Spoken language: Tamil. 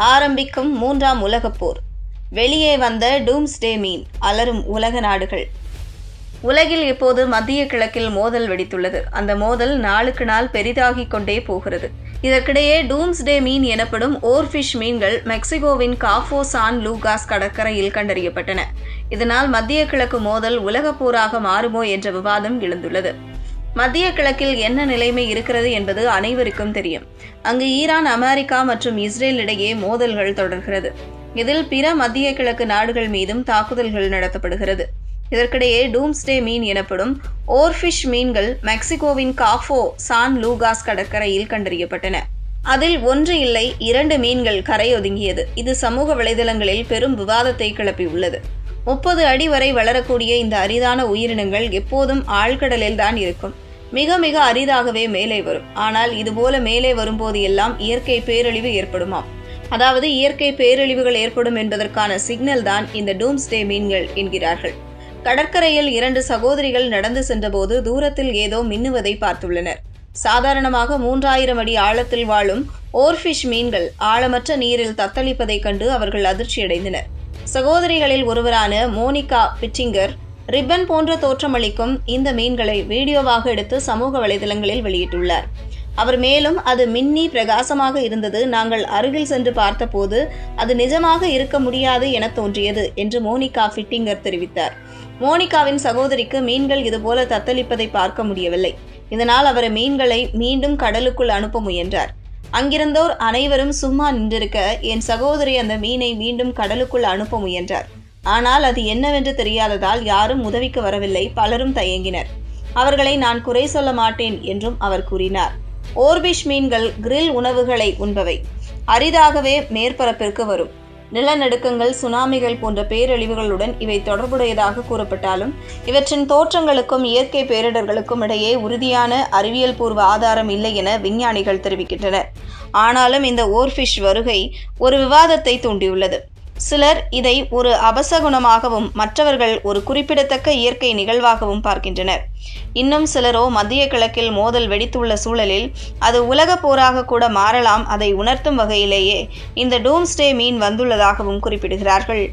ஆரம்பிக்கும் 3ஆம் உலகப் போர். வெளியே வந்த டூம்ஸ்டே மீன், அலரும் உலக நாடுகள். உலகில் இப்போது மத்திய கிழக்கில் மோதல் வெடித்துள்ளது. அந்த மோதல் நாளுக்கு நாள் பெரிதாகிக் கொண்டே போகிறது. இதற்கிடையே டூம்ஸ்டே மீன் எனப்படும் ஓர்ஃபிஷ் மீன்கள் மெக்சிகோவின் காஃபோ சான் லூகாஸ் கடற்கரையில் கண்டறியப்பட்டன. இதனால் மத்திய கிழக்கு மோதல் உலகப் போராக மாறுமோ என்ற விவாதம் எழுந்துள்ளது. மத்திய கிழக்கில் என்ன நிலைமை இருக்கிறது என்பது அனைவருக்கும் தெரியும். அங்கு ஈரான், அமெரிக்கா மற்றும் இஸ்ரேல் இடையே மோதல்கள் தொடர்கிறது. இதில் பிற மத்திய கிழக்கு நாடுகள் மீதும் தாக்குதல்கள் நடத்தப்படுகிறது. இதற்கிடையே டூம்ஸ்டே மீன் எனப்படும் ஓர்ஃபிஷ் மீன்கள் மெக்சிகோவின் காஃபோ சான் லூகாஸ் கடற்கரையில் கண்டறியப்பட்டன. அதில் 1 இல்லை 2 மீன்கள் கரையொதுங்கியது. இது சமூக வலைதளங்களில் பெரும் விவாதத்தை கிளப்பியுள்ளது. 30 அடி வரை வளரக்கூடிய இந்த அரிதான உயிரினங்கள் எப்போதும் ஆழ்கடலில் தான் இருக்கும். மிக மிக அரிதாகவே மேலே வரும். ஆனால் இதுபோல மேலே வரும்போது எல்லாம் இயற்கை பேரழிவு ஏற்படுமாம். அதாவது இயற்கை பேரழிவுகள் ஏற்படும் என்பதற்கான சிக்னல் தான் இந்த டூம்ஸ்டே மீன்கள் என்கிறார்கள். கடற்கரையில் 2 சகோதரிகள் நடந்து சென்றபோது தூரத்தில் ஏதோ மின்னுவதை பார்த்துள்ளனர். சாதாரணமாக 3000 அடி ஆழத்தில் வாழும் ஓர்ஃபிஷ் மீன்கள் ஆழமற்ற நீரில் தத்தளிப்பதைக் கண்டு அவர்கள் அதிர்ச்சியடைந்தனர். சகோதரிகளில் ஒருவரான மோனிகா பிட்டிங்கர் ரிப்பன் போன்ற தோற்றமளிக்கும் இந்த மீன்களை வீடியோவாக எடுத்து சமூக வலைதளங்களில் வெளியிட்டுள்ளார். அவர் மேலும், அது மின்னி பிரகாசமாக இருந்தது. நாங்கள் அருகில் சென்று பார்த்தபோது அது நிஜமாக இருக்க முடியாது என தோன்றியது என்று மோனிகா பிட்டிங்கர் தெரிவித்தார். மோனிகாவின் சகோதரிக்கு மீன்கள் இதுபோல தத்தளிப்பதை பார்க்க முடியவில்லை. இதனால் அவர் மீன்களை மீண்டும் கடலுக்குள் அனுப்ப முயன்றார். அங்கிருந்தோர் அனைவரும் சும்மா நின்றிருக்க என் சகோதரி அந்த மீனை மீண்டும் கடலுக்குள் அனுப்ப முயன்றார். ஆனால் அது என்னவென்று தெரியாததால் யாரும் உதவிக்கு வரவில்லை. பலரும் தயங்கினர். அவர்களை நான் குறை சொல்ல மாட்டேன் என்றும் அவர் கூறினார். ஓர்பிஷ் மீன்கள் கிரில் உணவுகளை உண்பவை. அரிதாகவே மேற்பரப்பிற்கு வரும். நிலநடுக்கங்கள், சுனாமிகள் போன்ற பேரழிவுகளுடன் இவை தொடர்புடையதாக கூறப்பட்டாலும் இவற்றின் தோற்றங்களுக்கும் இயற்கை பேரிடர்களுக்கும் இடையே உறுதியான அறிவியல் பூர்வ ஆதாரம் இல்லை என விஞ்ஞானிகள் தெரிவிக்கின்றனர். ஆனாலும் இந்த ஓர்ஃபிஷ் வருகை ஒரு விவாதத்தை தூண்டியுள்ளது. சிலர் இதை ஒரு அபசகுணமாகவும் மற்றவர்கள் ஒரு குறிப்பிடத்தக்க இயற்கை நிகழ்வாகவும் பார்க்கின்றனர். இன்னும் சிலரோ மத்திய கிழக்கில் மோதல் வெடித்துள்ள சூழலில் அது உலக போராக கூட மாறலாம், அதை உணர்த்தும் வகையிலேயே இந்த டூம்ஸ்டே மீன் வந்துள்ளதாகவும் குறிப்பிடுகிறார்கள்.